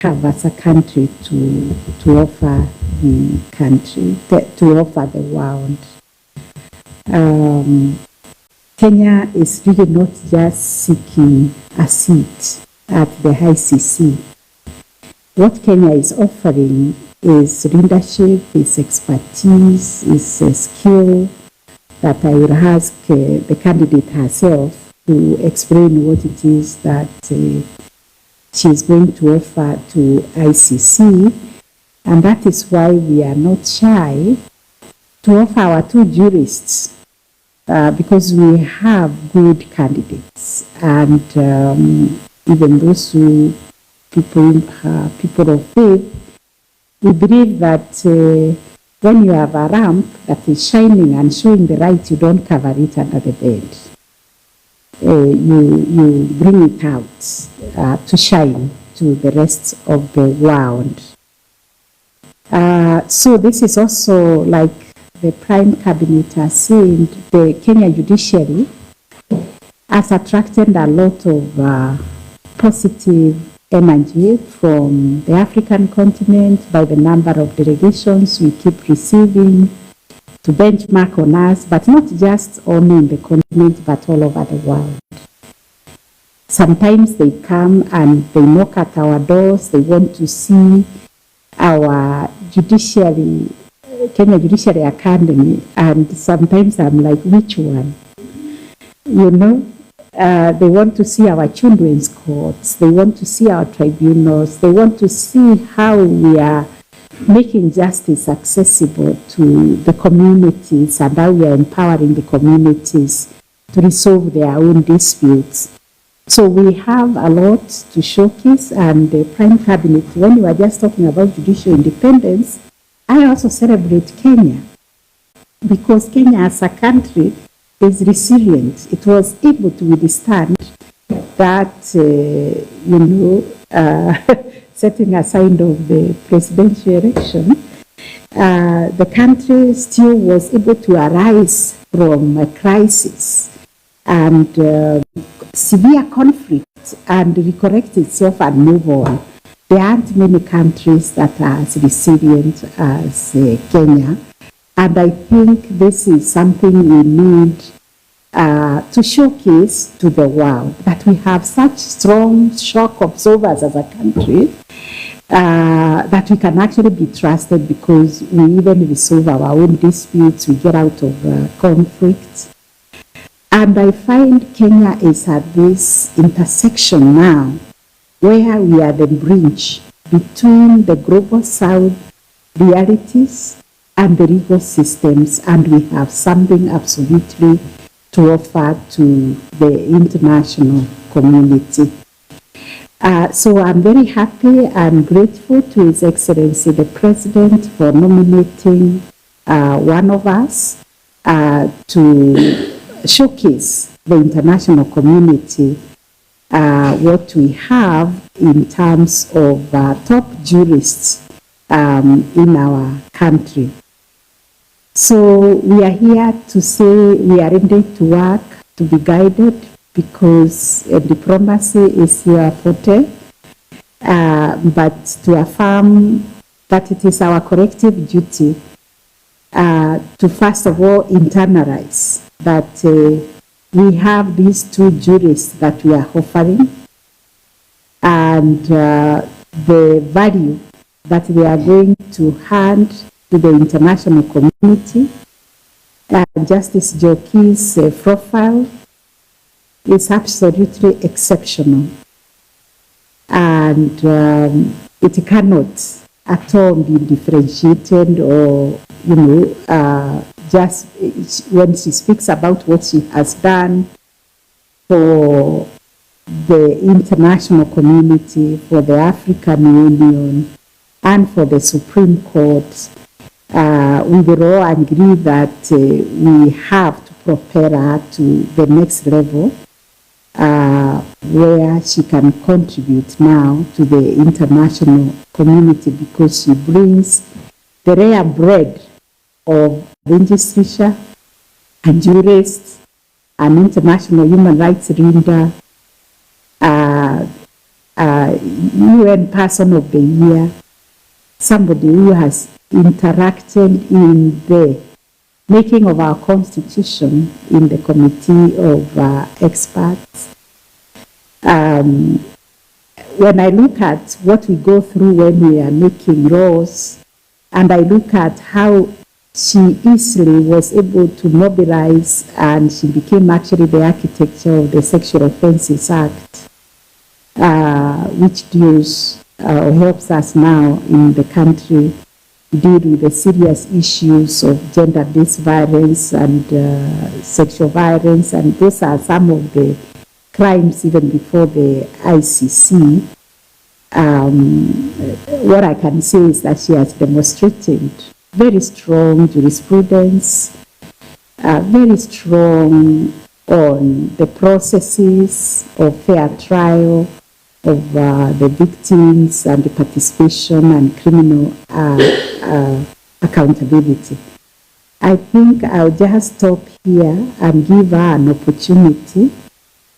have as a country to offer the country, to offer the world. Kenya is really not just seeking a seat at the ICC. What Kenya is offering is leadership, is expertise, is a skill that I will ask the candidate herself to explain what it is that she is going to offer to ICC. And that is why we are not shy to offer our two jurists, because we have good candidates, and even those who people of faith, we believe that when you have a lamp that is shining and showing the light, you don't cover it under the bed. You bring it out to shine to the rest of the world. So this is also, like the Prime Cabinet has said, the Kenya judiciary has attracted a lot of positive energy from the African continent by the number of delegations we keep receiving to benchmark on us, but not just only in the continent, but all over the world. Sometimes they come and they knock at our doors. They want to see our judiciary, Kenya Judiciary Academy, and sometimes I'm like, which one? You know, they want to see our children's courts. They want to see our tribunals. They want to see how we are making justice accessible to the communities and how we are empowering the communities to resolve their own disputes. So we have a lot to showcase, and the Prime Cabinet, when we were just talking about judicial independence, I also celebrate Kenya, because Kenya as a country is resilient. It was able to withstand that, setting aside of the presidential election, the country still was able to arise from a crisis and severe conflict and recorrect itself and move on. There aren't many countries that are as resilient as Kenya, and I think this is something we need to showcase to the world, that we have such strong shock absorbers as a country, that we can actually be trusted, because we even resolve our own disputes, we get out of conflicts. And I find Kenya is at this intersection now, where we are the bridge between the global south realities and the legal systems, and we have something absolutely to offer to the international community. So I'm very happy and grateful to His Excellency the President for nominating one of us to showcase the international community what we have in terms of top jurists in our country. So we are here to say we are ready to work, to be guided, because diplomacy is your forte, but to affirm that it is our collective duty to first of all internalize that we have these two jurists that we are offering, and the value that they are going to hand to the international community. Justice Njoki's profile is absolutely exceptional, and it cannot at all be differentiated, or just when she speaks about what she has done for the international community, for the African Union, and for the Supreme Court. We will all agree that we have to propel her to the next level, where she can contribute now to the international community, because she brings the rare breed of legislature, a jurist, an international human rights leader, UN Person of the Year, somebody who has interacted in the making of our constitution in the committee of experts. When I look at what we go through when we are making laws, and I look at how she easily was able to mobilize, and she became actually the architecture of the Sexual Offences Act, which deals or helps us now in the country deal with the serious issues of gender-based violence and sexual violence, and those are some of the crimes even before the ICC. What I can say is that she has demonstrated very strong jurisprudence, very strong on the processes of fair trial of the victims and the participation and criminal accountability. I think I'll just stop here and give her an opportunity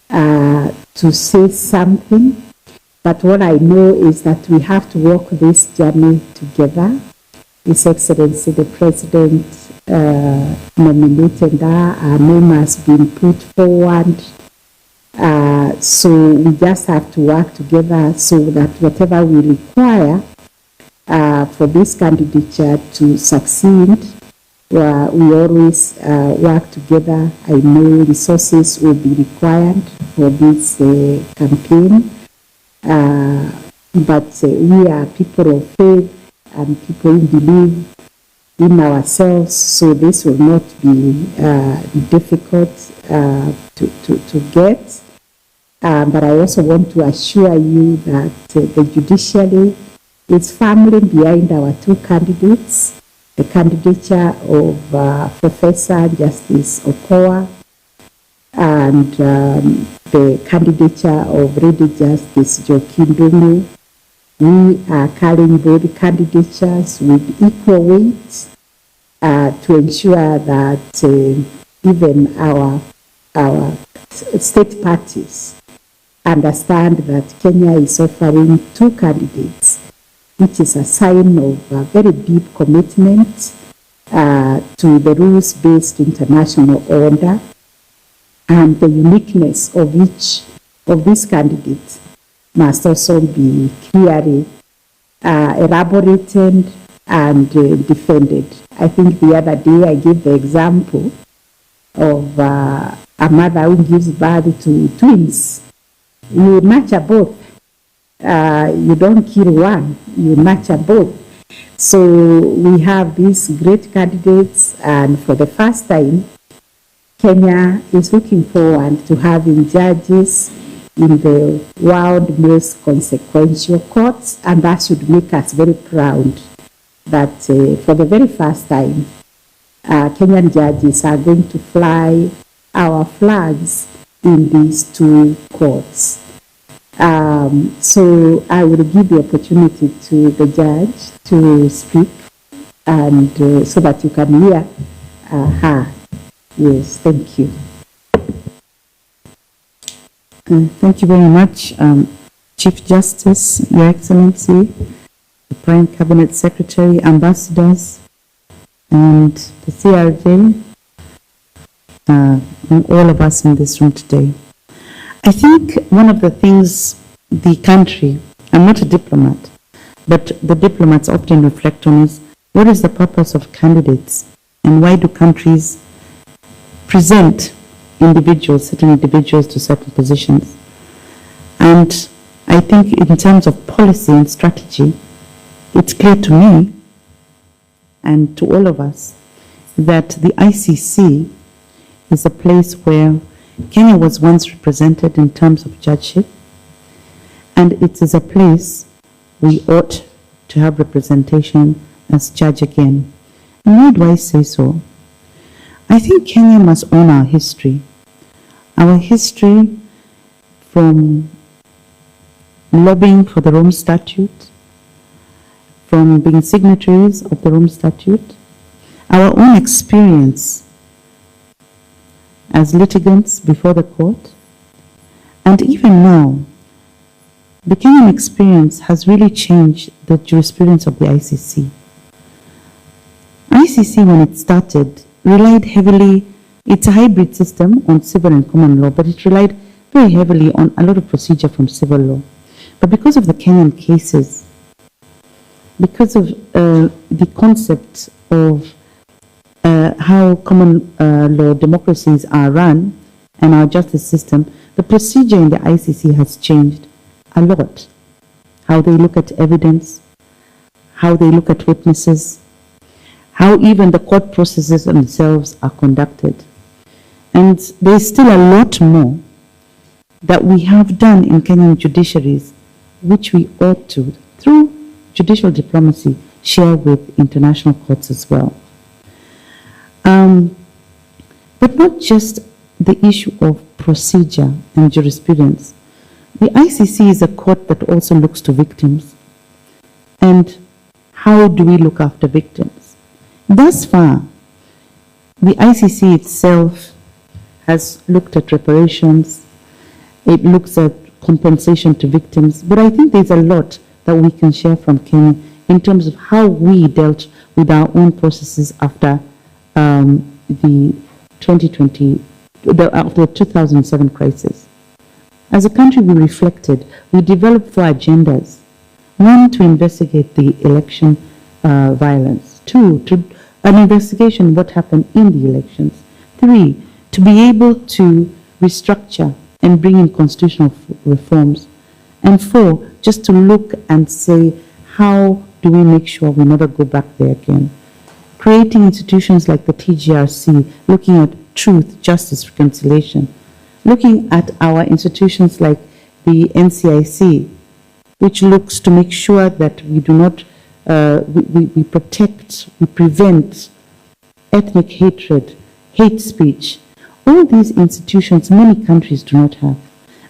to say something. But what I know is that we have to walk this journey together. His Excellency the President nominated her, her name has been put forward. So we just have to work together so that whatever we require for this candidature to succeed, we always work together. I know resources will be required for this campaign, but we are people of faith and people who believe in ourselves, so this will not be difficult to get. But I also want to assure you that the judiciary is firmly behind our two candidates, the candidature of Professor Justice Okoa and the candidature of Lady Justice Njoki Ndung'u. We are carrying both candidatures with equal weight to ensure that even our state parties understand that Kenya is offering two candidates, which is a sign of a very deep commitment to the rules-based international order, and the uniqueness of each of these candidates must also be clearly elaborated and defended. I think the other day I gave the example of a mother who gives birth to twins. You nurture both. You don't kill one, you nurture both. So we have these great candidates, and for the first time, Kenya is looking forward to having judges in the world's most consequential courts, and that should make us very proud that for the very first time, Kenyan judges are going to fly our flags in these two courts. So I will give the opportunity to the judge to speak, and so that you can hear her. Yes, thank you. Thank you very much, Chief Justice, Your Excellency, the Prime Cabinet Secretary, ambassadors, and the CRJ, and all of us in this room today. I think one of the things the country, I'm not a diplomat, but the diplomats often reflect on is, what is the purpose of candidates, and why do countries present individuals, certain individuals to certain positions? And I think in terms of policy and strategy, it's clear to me and to all of us that the ICC is a place where Kenya was once represented in terms of judgeship, and it is a place we ought to have representation as judge again. And why do I say so? I think Kenya must own our history from lobbying for the Rome Statute, from being signatories of the Rome Statute, our own experience as litigants before the court, and even now, the Kenyan experience has really changed the jurisprudence of the ICC. ICC, when it started, relied heavily, it's a hybrid system on civil and common law, but it relied very heavily on a lot of procedure from civil law. But because of the Kenyan cases, because of the concept of how common law democracies are run and our justice system, the procedure in the ICC has changed a lot. How they look at evidence, how they look at witnesses, how even the court processes themselves are conducted. And there's still a lot more that we have done in Kenyan judiciaries, which we ought to, through judicial diplomacy, share with international courts as well. But not just the issue of procedure and jurisprudence. The ICC is a court that also looks to victims. And how do we look after victims? Thus far, the ICC itself has looked at reparations, it looks at compensation to victims, but I think there's a lot that we can share from Kenya in terms of how we dealt with our own processes after the 2007 crisis. As a country, we reflected, we developed 4 agendas. 1, to investigate the election violence. 2, to an investigation of what happened in the elections. 3, to be able to restructure and bring in constitutional reforms. And 4, just to look and say, how do we make sure we never go back there again? Creating institutions like the TGRC, looking at truth, justice, reconciliation. Looking at our institutions like the NCIC, which looks to make sure that we do not, we protect, we prevent ethnic hatred, hate speech. All these institutions, many countries do not have.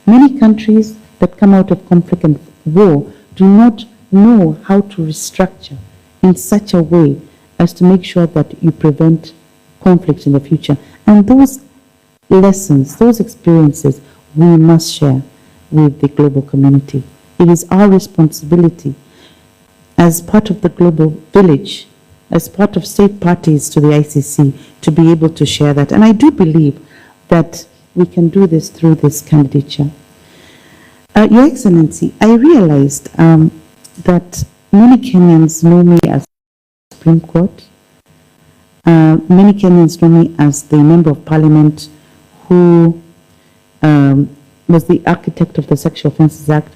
Many countries that come out of conflict and war do not know how to restructure in such a way as to make sure that you prevent conflicts in the future. And those lessons, those experiences, we must share with the global community. It is our responsibility as part of the global village, as part of state parties to the ICC, to be able to share that. And I do believe that we can do this through this candidature. Your Excellency, I realized that many Kenyans know me as Supreme Court. Many Kenyans know me as the Member of Parliament who was the architect of the Sexual Offences Act.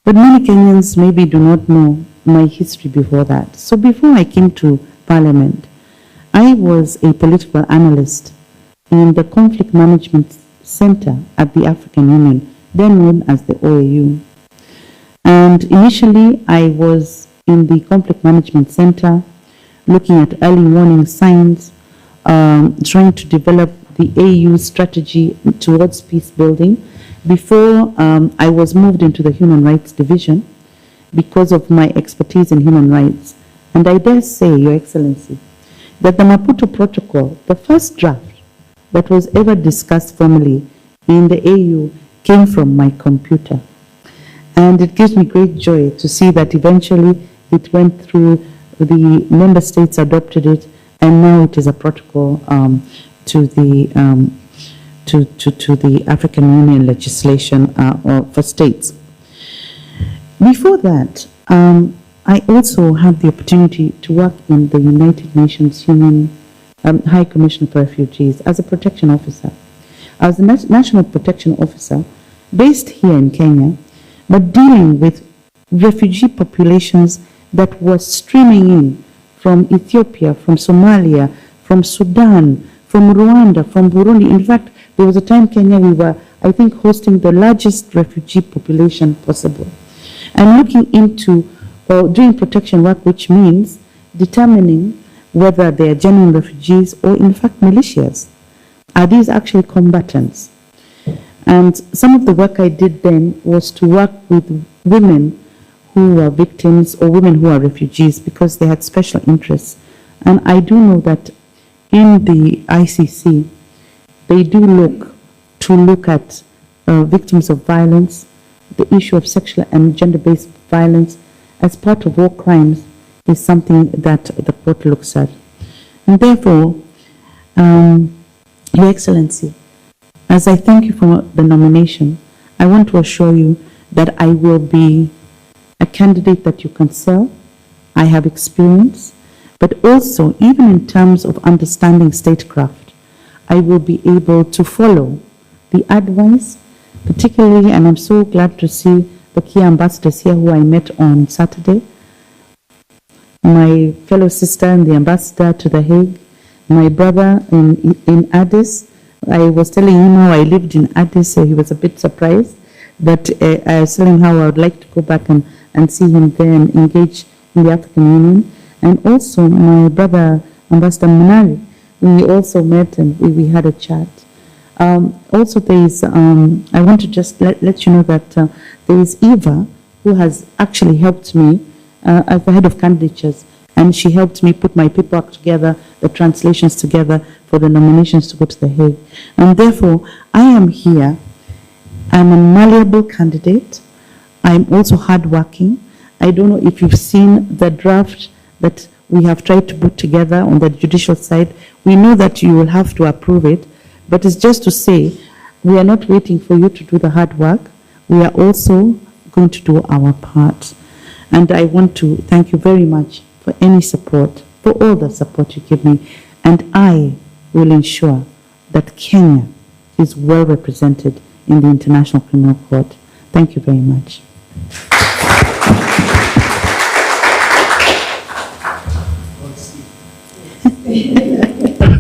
But many Kenyans maybe do not know my history before that. So before I came to Parliament, I was a political analyst in the Conflict Management Center at the African Union, then known as the OAU. And initially, I was in the Conflict Management Center, looking at early warning signs, trying to develop the AU strategy towards peace building before I was moved into the Human Rights Division because of my expertise in human rights. And I dare say, Your Excellency, that the Maputo Protocol, the first draft that was ever discussed formally in the AU, came from my computer. And it gives me great joy to see that eventually it went through, the member states adopted it, and now it is a protocol to the African Union legislation for states. Before that, I also had the opportunity to work in the United Nations High Commissioner for Refugees as a protection officer. I was a national protection officer based here in Kenya, but dealing with refugee populations that were streaming in from Ethiopia, from Somalia, from Sudan, from Rwanda, from Burundi. In fact, there was a time Kenya we were, I think, hosting the largest refugee population possible. And looking into doing protection work, which means determining whether they are genuine refugees or in fact militias. Are these actually combatants? And some of the work I did then was to work with women who are victims or women who are refugees because they had special interests. And I do know that in the ICC, they do look at victims of violence, the issue of sexual and gender-based violence as part of war crimes is something that the court looks at. And therefore, Your Excellency, as I thank you for the nomination, I want to assure you that I will be a candidate that you can sell. I have experience, but also, even in terms of understanding statecraft, I will be able to follow the advice, particularly, and I'm so glad to see the key ambassadors here who I met on Saturday, my fellow sister and the ambassador to The Hague, my brother in Addis. I was telling him how I lived in Addis, so he was a bit surprised. But I was telling him how I would like to go back and see him there and engage in the African Union. And also my brother, Ambassador Munari, we also met and we had a chat. Also there is, I want to just let you know that there is Eva, who has actually helped me as the head of candidatures, and she helped me put my paperwork together, the translations together for the nominations to go to The Hague. And therefore, I am here. I'm a malleable candidate. I'm also hardworking. I don't know if you've seen the draft that we have tried to put together on the judicial side. We know that you will have to approve it, but it's just to say we are not waiting for you to do the hard work. We are also going to do our part. And I want to thank you very much for any support, for all the support you give me. And I will ensure that Kenya is well represented in the International Criminal Court. Thank you very much.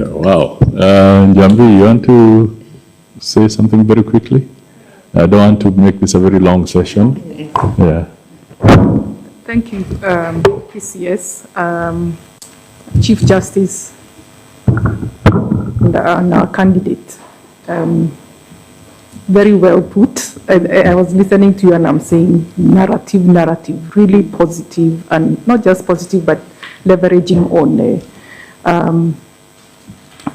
Wow. Njambi, you want to say something very quickly? I don't want to make this a very long session. Yeah. Thank you, PCS, Chief Justice, and our candidate. Very well put. I was listening to you and I'm saying narrative, really positive, and not just positive, but leveraging on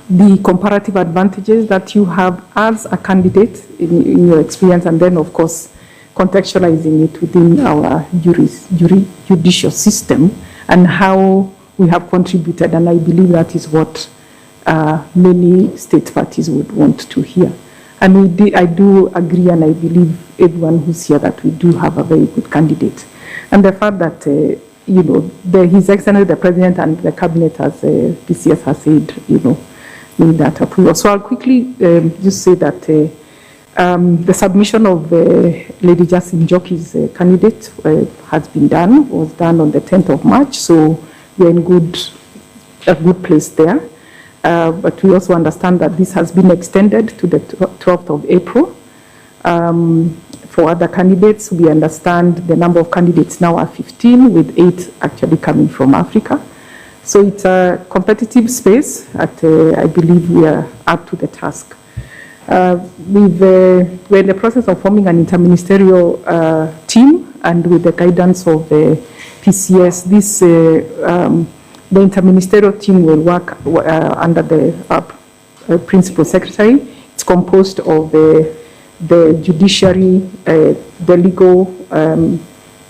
the comparative advantages that you have as a candidate in your experience, and then, of course, contextualizing it within our judicial system and how we have contributed. And I believe that is what many state parties would want to hear. And I do agree, and I believe everyone who's here, that we do have a very good candidate. And the fact that, His Excellency, the President and the Cabinet, as PCS has said, need that approval. So I'll quickly just say that the submission of Lady Justice Njoki's candidate was done on the 10th of March, so we're in a good place there. But we also understand that this has been extended to the 12th of April. For other candidates, we understand the number of candidates now are 15, with 8 actually coming from Africa. So it's a competitive space. I believe we are up to the task. We're in the process of forming an interministerial team, and with the guidance of the PCS, the interministerial team will work under the principal secretary. It's composed of the judiciary, the legal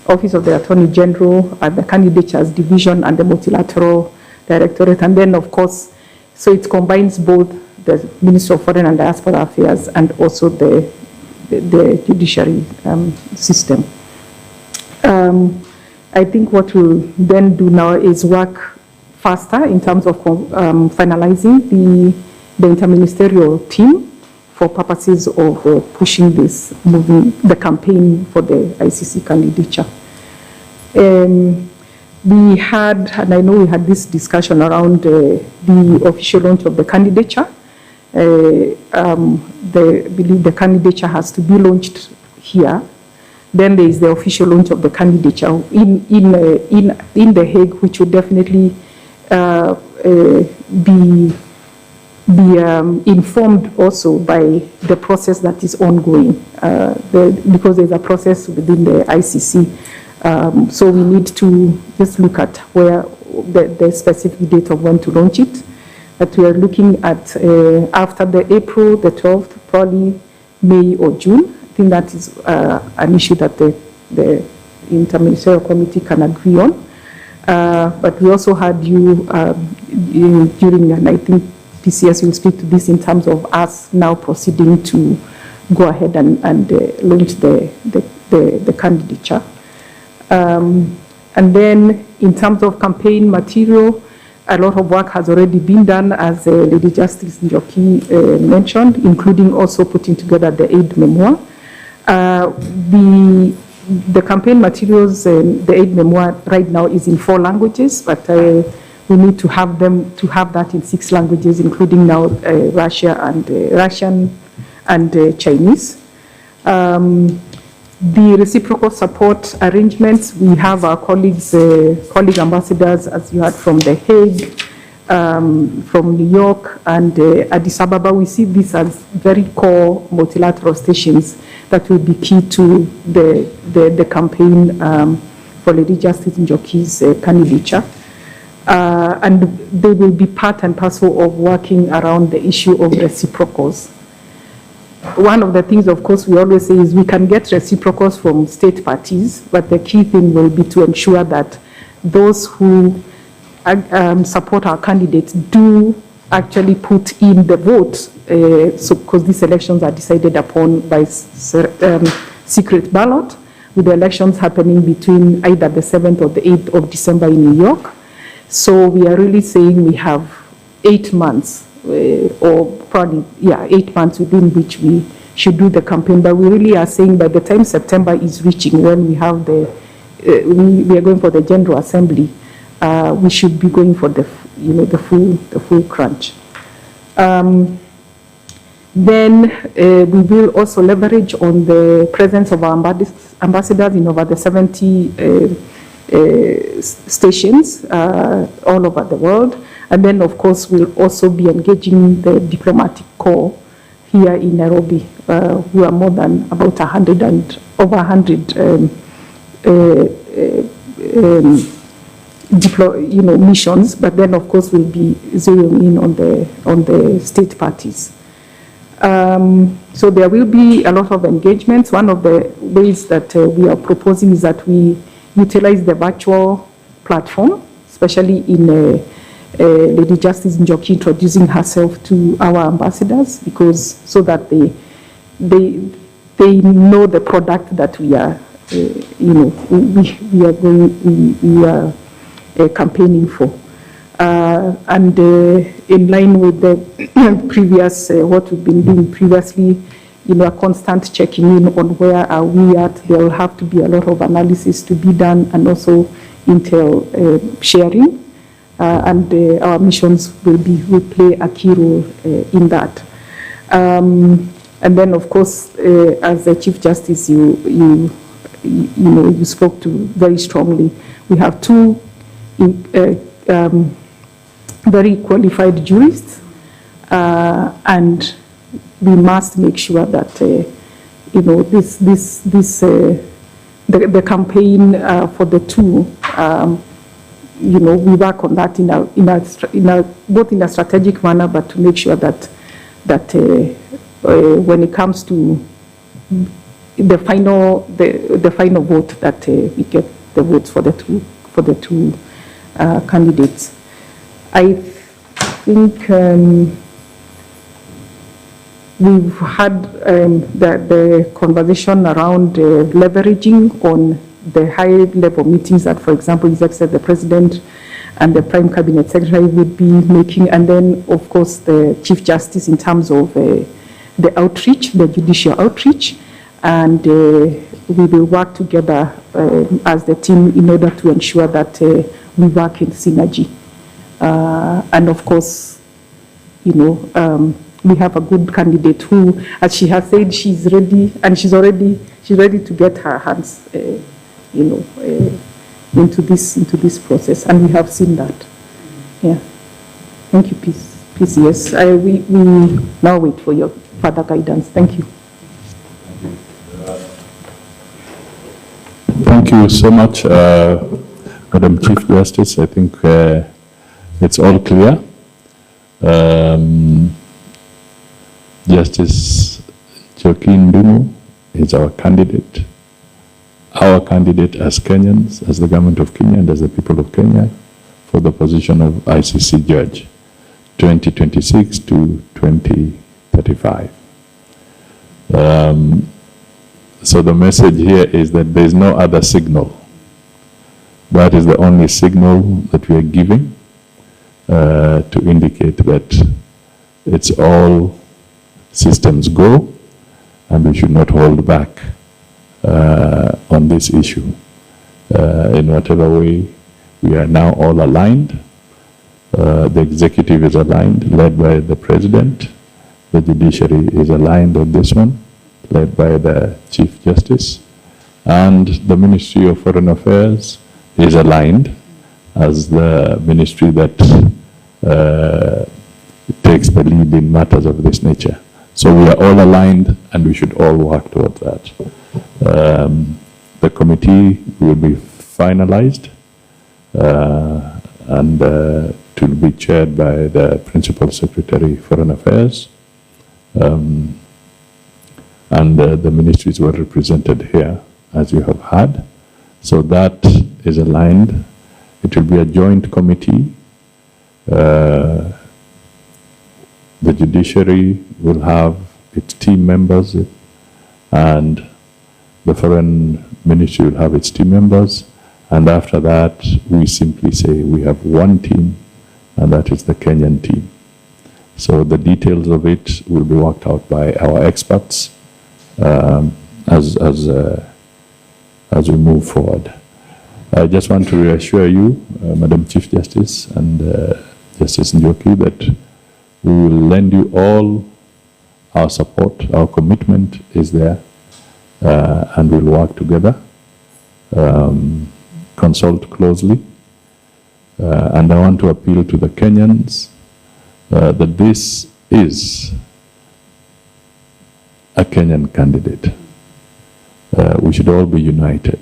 office of the Attorney General, the candidatures division, and the multilateral directorate. And then, of course, so it combines both the Ministry of Foreign and Diaspora Affairs and also the judiciary system. I think what we'll then do now is work faster in terms of finalizing the interministerial team for purposes of pushing this, moving the campaign for the ICC candidature. We had, and I know we had this discussion around the official launch of the candidature. I believe the candidature has to be launched here. Then there is the official launch of the candidature in The Hague, which will definitely be informed also by the process that is ongoing, because there's a process within the ICC. So we need to just look at where the specific date of when to launch it. But we are looking at after the April the 12th, probably May or June. I think that is an issue that the Interministerial Committee can agree on. But we also had you during, and I think PCS will speak to this in terms of us now proceeding to go ahead and launch the candidature. And then in terms of campaign material, a lot of work has already been done, as Lady Justice Njoki mentioned, including also putting together the aid memoir. The campaign materials, the aid memoir right now is in 4 languages, but we need to have that in 6 languages, including now Russian and Chinese. The reciprocal support arrangements, we have our colleague ambassadors, as you heard, from The Hague, from New York, and Addis Ababa. We see this as very core multilateral stations that will be key to the campaign for Lady Justice Njoki's candidature. And they will be part and parcel of working around the issue of reciprocals. One of the things, of course, we always say is we can get reciprocals from state parties, but the key thing will be to ensure that those who support our candidates do actually put in the vote, so because these elections are decided upon by secret ballot, with the elections happening between either the 7th or the 8th of December in New York. So we are really saying we have 8 months, or probably, 8 months within which we should do the campaign. But we really are saying by the time September is reaching, when we have we are going for the General Assembly, we should be going for the full crunch. Then we will also leverage on the presence of our ambassadors in over the 70 stations all over the world. And then, of course, we'll also be engaging the diplomatic corps here in Nairobi, who are more than about 100 missions. But then, of course, we'll be zeroing in on the state parties. So there will be a lot of engagements. One of the ways that we are proposing is that we utilize the virtual platform, especially in Lady Justice Njoki introducing herself to our ambassadors, because so that they know the product that we are we are campaigning for. And in line with the previous, what we've been doing previously, a constant checking in on where are we at. There will have to be a lot of analysis to be done, and also intel sharing. And our missions will play a key role in that. And then, of course, as the Chief Justice, you spoke to very strongly. We have 2 very qualified jurists, and we must make sure that the campaign for the 2. We work on that both in a strategic manner, but to make sure that when it comes to the final vote, that we get the votes for the two candidates. I think we've had the conversation around leveraging on the high-level meetings that, for example, His Excellency the President and the Prime Cabinet Secretary would be making, and then, of course, the Chief Justice in terms of the outreach, the judicial outreach, and we will work together as the team in order to ensure that we work in synergy. And, of course, we have a good candidate who, as she has said, she's ready, and she's ready to get her hands into this process, and we have seen that. Yeah. Thank you, PCS. We now wait for your further guidance. Thank you. Thank you so much, Madam Chief Justice. I think it's all clear. Justice Njoki Ndung'u is our candidate as Kenyans, as the government of Kenya and as the people of Kenya, for the position of ICC judge, 2026 to 2035. So the message here is that there is no other signal. That is the only signal that we are giving to indicate that it's all systems go and we should not hold back on this issue. In whatever way, we are now all aligned. The executive is aligned, led by the president. The judiciary is aligned on this one, led by the Chief Justice. And the Ministry of Foreign Affairs is aligned as the ministry that takes the lead in matters of this nature. So we are all aligned and we should all work towards that. The committee will be finalized and it will be chaired by the Principal Secretary, Foreign Affairs. And the ministries were represented here, as you have heard. So that is aligned. It will be a joint committee. The judiciary will have its team members and the foreign ministry will have its team members. And after that, we simply say we have one team, and that is the Kenyan team. So the details of it will be worked out by our experts as we move forward. I just want to reassure you, Madam Chief Justice and Justice Njoki, that we will lend you all our support. Our commitment is there, and we'll work together, consult closely. And I want to appeal to the Kenyans that this is a Kenyan candidate. We should all be united.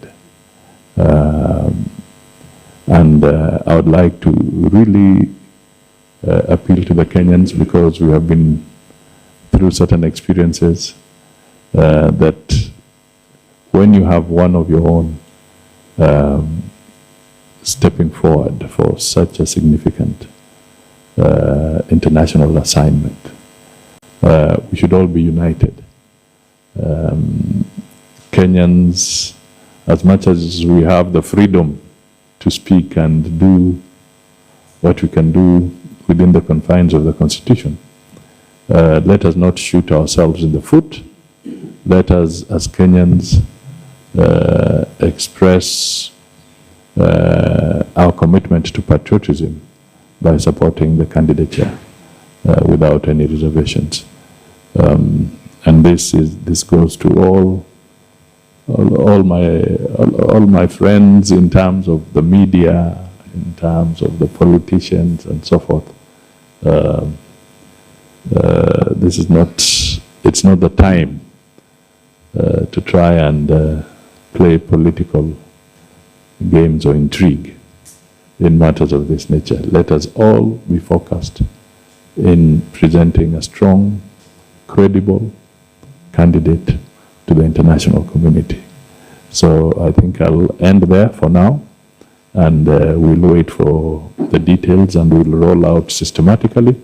And I would like to really appeal to the Kenyans, because we have been through certain experiences that when you have one of your own stepping forward for such a significant international assignment, we should all be united. Kenyans, as much as we have the freedom to speak and do what we can do within the confines of the Constitution, let us not shoot ourselves in the foot. Let us, as Kenyans, express our commitment to patriotism by supporting the candidature without any reservations. And this goes to all my friends in terms of the media, in terms of the politicians and so forth. This is not, it's not the time to try and play political games or intrigue in matters of this nature. Let us all be focused in presenting a strong, credible candidate to the international community. So I think I'll end there for now, and we'll wait for the details, and we'll roll out systematically.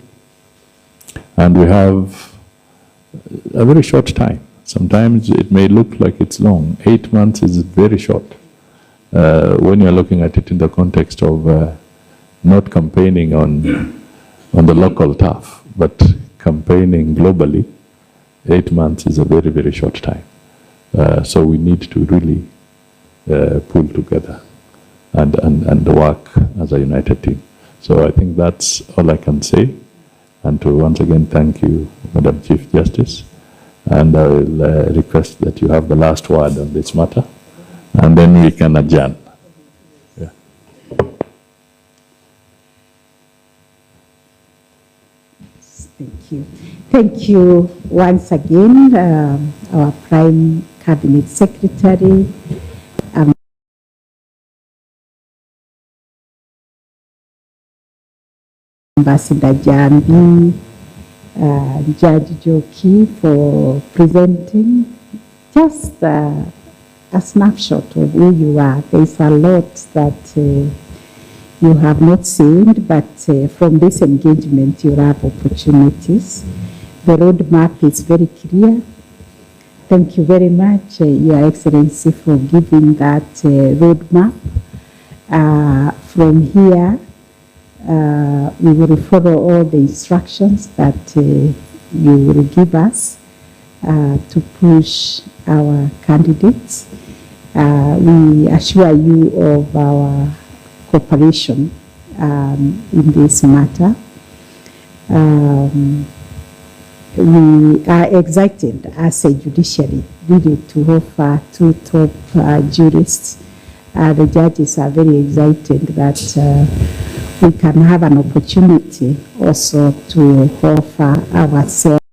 And we have a very short time. Sometimes it may look like it's long. 8 months is very short. When you're looking at it in the context of not campaigning on the local turf, but campaigning globally, 8 months is a very, very short time. So we need to really pull together and work as a united team. So I think that's all I can say. And to once again thank you, Madam Chief Justice. And I will request that you have the last word on this matter, and then we can adjourn. Yeah. Thank you. Thank you once again, our Prime Cabinet Secretary, Ambassador Jambi, Judge Njoki for presenting just a snapshot of who you are. There's a lot that you have not seen, but from this engagement you have opportunities. The roadmap is very clear. Thank you very much, Your Excellency, for giving that roadmap. From here, we will follow all the instructions that you will give us to push our candidates. We assure you of our cooperation in this matter. We are excited as a judiciary really to offer two top jurists. The judges are very excited that we can have an opportunity also to offer ourselves